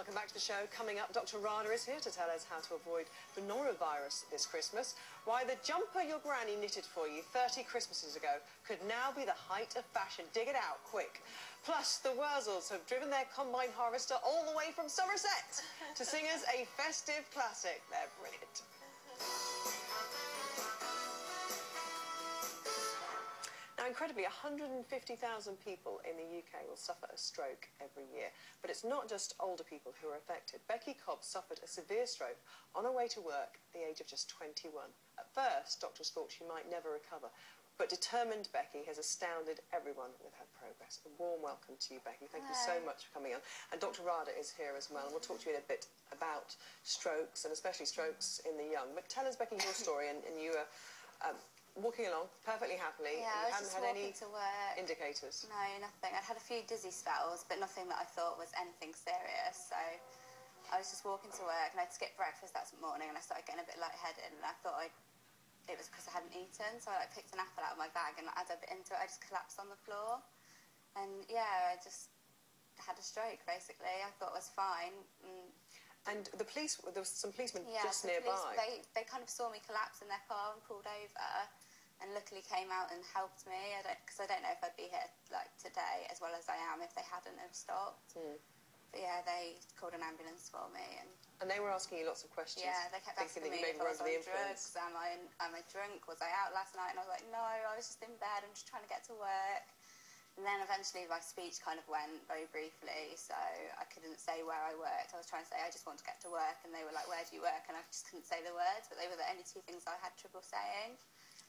welcome back to the show. Coming up, Dr. Rada is here to tell us how to avoid the norovirus this Christmas, why the jumper your granny knitted for you 30 Christmases ago could now be the height of fashion. Dig it out, quick. Plus, the Wurzels have driven their combine harvester all the way from Somerset to sing us a festive classic. They're brilliant. Now, incredibly, 150,000 people in the UK will suffer a stroke every year. But it's not just older people who are affected. Becki Cobb suffered a severe stroke on her way to work at the age of just 21. At first, doctors thought she might never recover. But determined Becki has astounded everyone with her progress. A warm welcome to you, Becki. Thank you so much for coming on. And Dr. Rada is here as well. And we'll talk to you in a bit about strokes, and especially strokes in the young. But tell us, Becki, your story. And you were walking along perfectly happily. Yeah, and you I was hadn't just had walking any to work. indicators? No, nothing. I'd had a few dizzy spells, but nothing that I thought was anything serious. So I was just walking to work, and I'd skipped breakfast that morning, and I started getting a bit lightheaded, and I thought it was because I hadn't eaten. So I picked an apple out of my bag, and as I bit into it, I just collapsed on the floor. And yeah, I just had a stroke, basically. I thought it was fine. And the police, there was some policemen just so nearby. They kind of saw me collapse in their car and pulled over, and luckily came out and helped me. Because I don't know if I'd be here like today as well as I am if they hadn't have stopped. But yeah, they called an ambulance for me. And they were asking you lots of questions. Yeah, they kept asking me if I was on drugs. Am I drunk? Was I out last night? And I was like, no, I was just in bed. I'm just trying to get to work. And then eventually my speech kind of went very briefly, so I couldn't say where I worked. I was trying to say, I just want to get to work, and they were like, where do you work? And I just couldn't say the words, but they were the only two things I had trouble saying.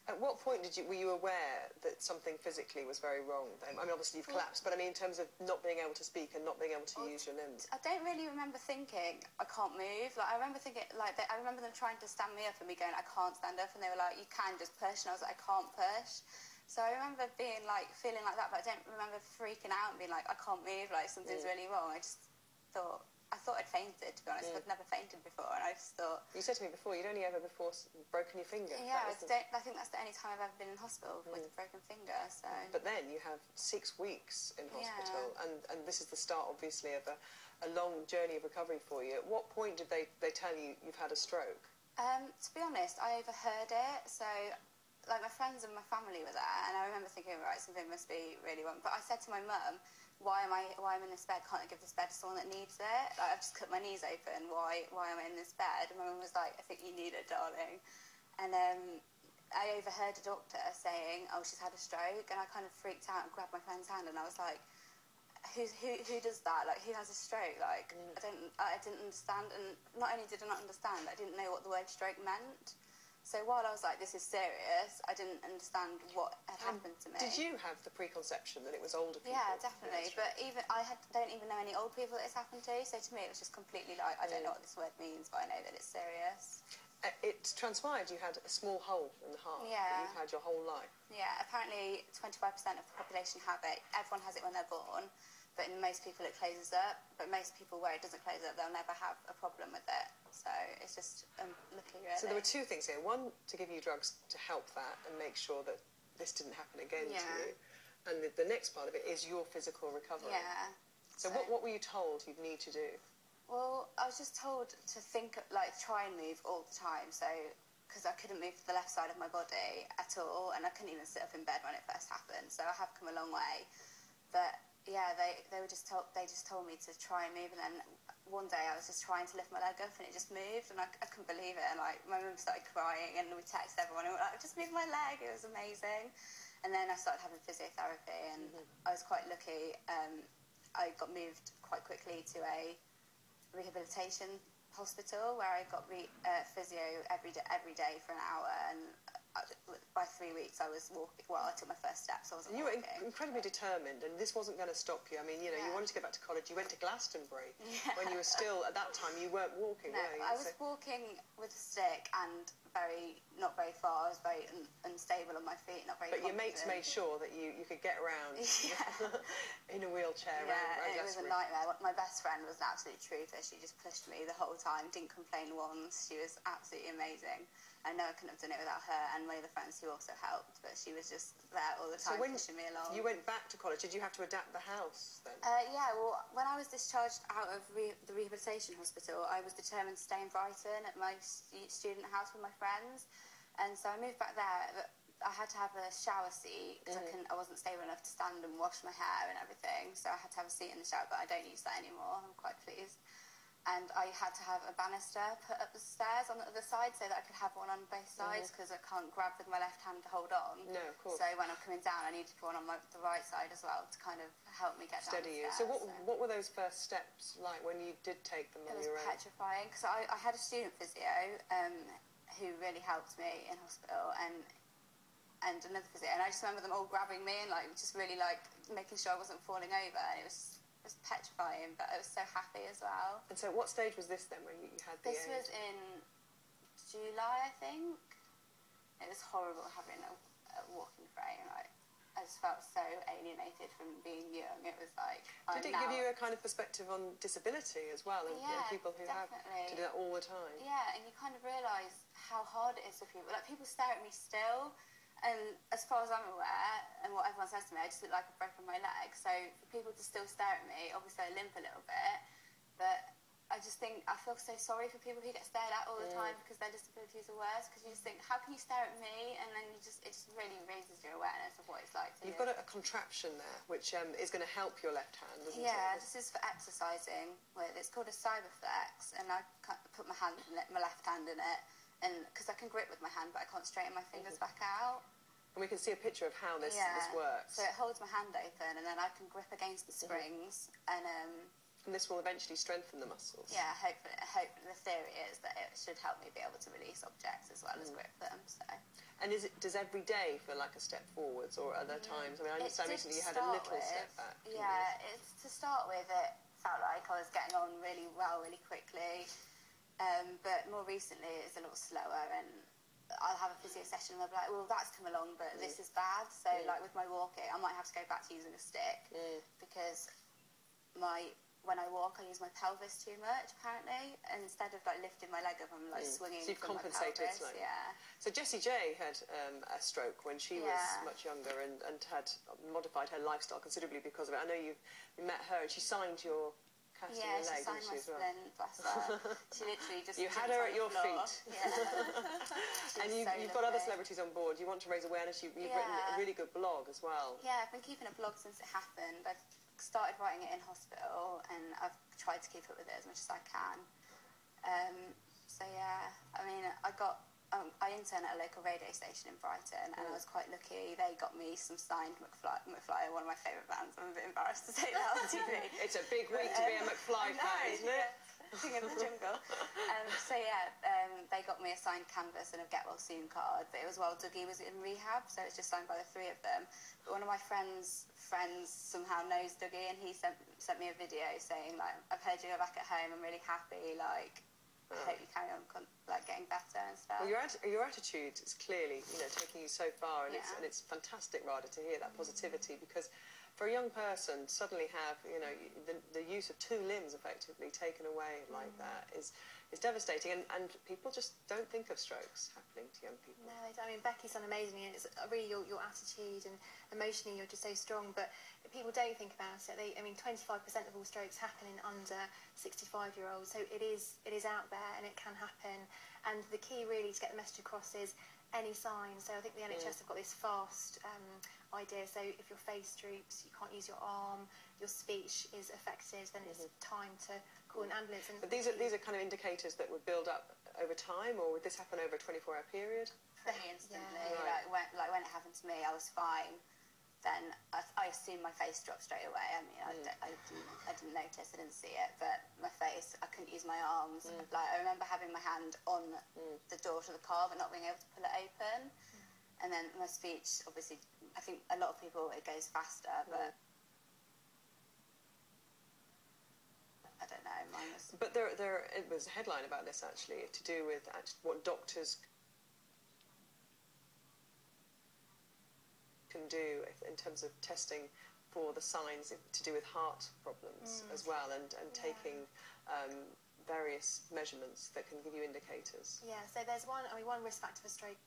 At what point were you aware that something physically was very wrong? I mean, obviously you've collapsed, but I mean in terms of not being able to speak and not being able to use your limbs. I don't really remember thinking, I can't move. Like, I remember thinking, like, I remember them trying to stand me up and me going, I can't stand up, and they were like, you can just push, and I was like, I can't push. So I remember being like, feeling like that, but I don't remember freaking out and being like, I can't move, like something's really wrong. I thought I'd fainted, to be honest. I'd never fainted before, and I just thought... You said to me before, you'd only ever before broken your finger. Yeah, I think that's the only time I've ever been in hospital with a broken finger, so... But then you have 6 weeks in hospital, and this is the start, obviously, of a long journey of recovery for you. At what point did they tell you you've had a stroke? To be honest, I overheard it, so... Like, my friends and my family were there, and I remember thinking, right, something must be really wrong. But I said to my mum, why am I in this bed? Can't I give this bed to someone that needs it? Like, I've just cut my knees open. Why am I in this bed? And my mum was like, I think you need it, darling. And I overheard a doctor saying, oh, she's had a stroke, and I kind of freaked out and grabbed my friend's hand, and I was like, who does that? Like, who has a stroke? Like, I didn't understand, and not only did I not understand, I didn't know what the word stroke meant. So while I was like, this is serious, I didn't understand what had happened to me. Did you have the preconception that it was older people? Yeah, definitely. But don't even know any old people that it's happened to. So to me, it was just completely like, I don't know what this word means, but I know that it's serious. It transpired you had a small hole in the heart that you've had your whole life. Yeah, apparently 25% of the population have it. Everyone has it when they're born, but in most people it closes up. But most people where it doesn't close up, they'll never have a problem with it. So it's just lucky, really. So there were 2 things here. One, to give you drugs to help that and make sure that this didn't happen again to you. And the next part of it is your physical recovery. Yeah. So what were you told you'd need to do? Well, I was just told to think, like, try and move all the time. So, because I couldn't move the left side of my body at all, and I couldn't even sit up in bed when it first happened. So I have come a long way. But yeah, they just told me to try and move, and then one day I was just trying to lift my leg up and it just moved, and I couldn't believe it, and like my mum started crying, and we texted everyone and we were like, just move my leg, it was amazing. And then I started having physiotherapy, and I was quite lucky. I got moved quite quickly to a rehabilitation hospital where I got physio every day for an hour, and by 3 weeks I was walking. Well, I took my first steps. I wasn't walking. You were incredibly determined, and this wasn't going to stop you. I mean, you know, you wanted to go back to college. You went to Glastonbury when you were still, at that time, you weren't walking, were you? I was walking with a stick and not very far. I was very unstable on my feet, not very confident. But your mates made sure that you could get around in a wheelchair around it was a nightmare. My best friend was an absolute truther. She just pushed me the whole time, didn't complain once. She was absolutely amazing. I know I couldn't have done it without her and my other friends who also helped, but she was just there all the time pushing me along. You went back to college, did you have to adapt the house then? Yeah, well, when I was discharged out of the rehabilitation hospital, I was determined to stay in Brighton at my student house with my friends, and so I moved back there. But I had to have a shower seat because I wasn't stable enough to stand and wash my hair and everything, so I had to have a seat in the shower, but I don't use that anymore. I'm quite pleased. And I had to have a banister put up the stairs on the other side so that I could have one on both sides, because I can't grab with my left hand to hold on. No, of course. So when I'm coming down, I needed to put one on the right side as well to kind of help me get down the stairs. So what were those first steps like when you did take them on your own? It was petrifying, because I had a student physio who really helped me in hospital, and another physio, and I just remember them all grabbing me and like just really like making sure I wasn't falling over, and it was petrifying, but I was so happy as well. And so what stage was this then when you had the This was in July, I think. It was horrible having a walking frame. Like, I just felt so alienated from being young. It was like... Did it give you a kind of perspective on disability as well, and people who definitely have to do that all the time? Yeah, and you kind of realise how hard it is for people. Like, people stare at me still, and as far as I'm aware, and what everyone says to me, I just look like I've broken my leg. So for people to still stare at me, obviously I limp a little bit, but I just think I feel so sorry for people who get stared at all the time because their disabilities are worse. Because you just think, how can you stare at me? And then it just really raises your awareness of what it's like. You've got a contraption there, which is going to help your left hand, isn't it? Yeah, this is for exercising. It's called a cyberflex, and I put my left hand in it. And because I can grip with my hand, but I can't straighten my fingers back out. And we can see a picture of how this works. So it holds my hand open, and then I can grip against the springs, and this will eventually strengthen the muscles. Yeah, hopefully. The theory is that it should help me be able to release objects as well as grip them. So. And does every day feel like a step forwards, or other times? I mean, I understand recently you had a little step back. Yeah, to start with, it felt like I was getting on really well, really quickly. But more recently it's a little slower, and I'll have a physio session and I'll be like, well, that's come along, but this is bad. So like with my walking, I might have to go back to using a stick because when I walk, I use my pelvis too much, apparently, and instead of like lifting my leg up, I'm like swinging. So you've from compensated my pelvis. slightly. Yeah. So Jessie J had a stroke when she was much younger and had modified her lifestyle considerably because of it. I know you met her and she signed your cast in your leg, she signed my splint, bless her. She literally just... You had her at your feet. Yeah. And you've got other celebrities on board. You want to raise awareness. You've written a really good blog as well. Yeah, I've been keeping a blog since it happened. I've started writing it in hospital, and I've tried to keep up with it as much as I can. So yeah, I mean, I interned at a local radio station in Brighton, and I was quite lucky. They got me some signed McFly, one of my favourite bands. I'm a bit embarrassed to say that on TV. It's a big week to be a McFly fan, isn't it? King of the jungle. So yeah, they got me a signed canvas and a get well soon card, but it was while Dougie was in rehab, so it's just signed by the three of them. But one of my friends somehow knows Dougie, and he sent me a video saying, like, I've heard you go back at home, I'm really happy, like, I hope you carry on like getting better and stuff. Well, your attitude is clearly, taking you so far, and it's fantastic, rather, to hear that positivity, because for a young person suddenly have the use of two limbs effectively taken away like that is devastating, and people just don't think of strokes happening to young people. No, I mean, Becky's done amazing, and it's really your attitude, and emotionally you're just so strong, but people don't think about it. 25% of all strokes happen in under 65-year-olds, so it is out there and it can happen, and the key really to get the message across is any sign. So I think the NHS have got this fast idea, so if your face droops, you can't use your arm, your speech is affected, then it's time to call an ambulance. But these are kind of indicators that would build up over time, or would this happen over a 24-hour period? Pretty instantly. Yeah. Like when it happened to me, I was fine. Then I assumed my face dropped straight away. I mean, I didn't notice, I didn't see it, but my face, I couldn't use my arms. Like, I remember having my hand on the door to the car, but not being able to pull it open. And then my speech, obviously, I think a lot of people, it goes faster, but I don't know, mine was... But it was a headline about this, actually, to do with what doctors can do in terms of testing for the signs to do with heart problems as well, and taking various measurements that can give you indicators? Yeah, so there's one risk factor for stroke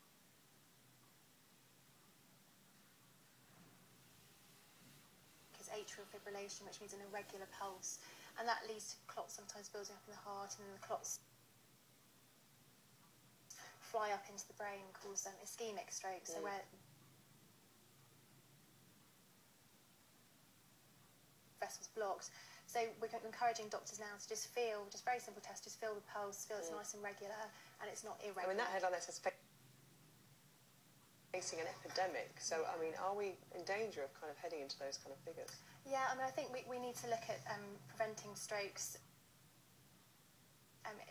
is atrial fibrillation, which means an irregular pulse, and that leads to clots sometimes building up in the heart, and then the clots fly up into the brain and cause ischemic stroke, so where vessels blocked. So we're encouraging doctors now to just feel, just very simple test, just feel the pulse, feel it's nice and regular, and it's not irregular. I mean, that headline that says facing an epidemic, so I mean, are we in danger of kind of heading into those kind of figures? Yeah, I mean, I think we need to look at preventing strokes.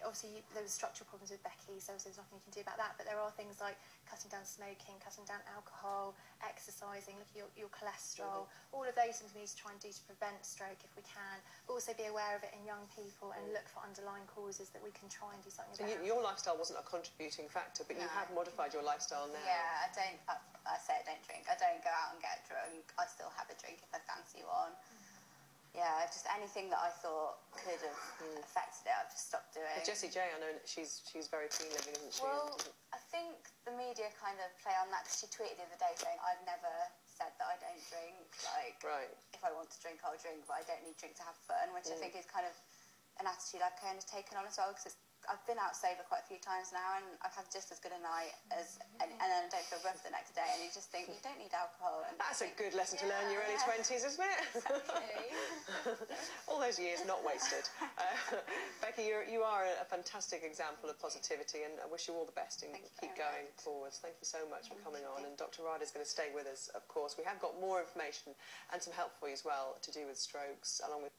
Obviously, there were structural problems with Becki, so there's nothing you can do about that, but there are things like cutting down smoking, cutting down alcohol, exercising, looking at your cholesterol, all of those things we need to try and do to prevent stroke if we can, but also be aware of it in young people and look for underlying causes that we can try and do something about. So your lifestyle wasn't a contributing factor, but you have modified your lifestyle now. Yeah, I say I don't drink. I don't go out and get drunk. I still have a drink if I fancy one. Yeah, just anything that I thought could have affected it, I've just stopped doing. But Jessie J, I know that she's very clean living, isn't she? Well, I think the media kind of play on that, because she tweeted the other day saying, I've never said that I don't drink. Like, if I want to drink, I'll drink, but I don't need drink to have fun, which I think is kind of an attitude I've kind of taken on as well, because I've been out sober quite a few times now, and I've had just as good a night as, and then I don't feel rough the next day, and you just think, you don't need alcohol. And that's a good lesson to learn in your early 20s, isn't it? Exactly. All those years not wasted. Becki, you are a fantastic example of positivity, and I wish you all the best and keep going forwards. Thank you so much for coming on, and Dr. Rada's going to stay with us, of course. We have got more information and some help for you as well to do with strokes, along with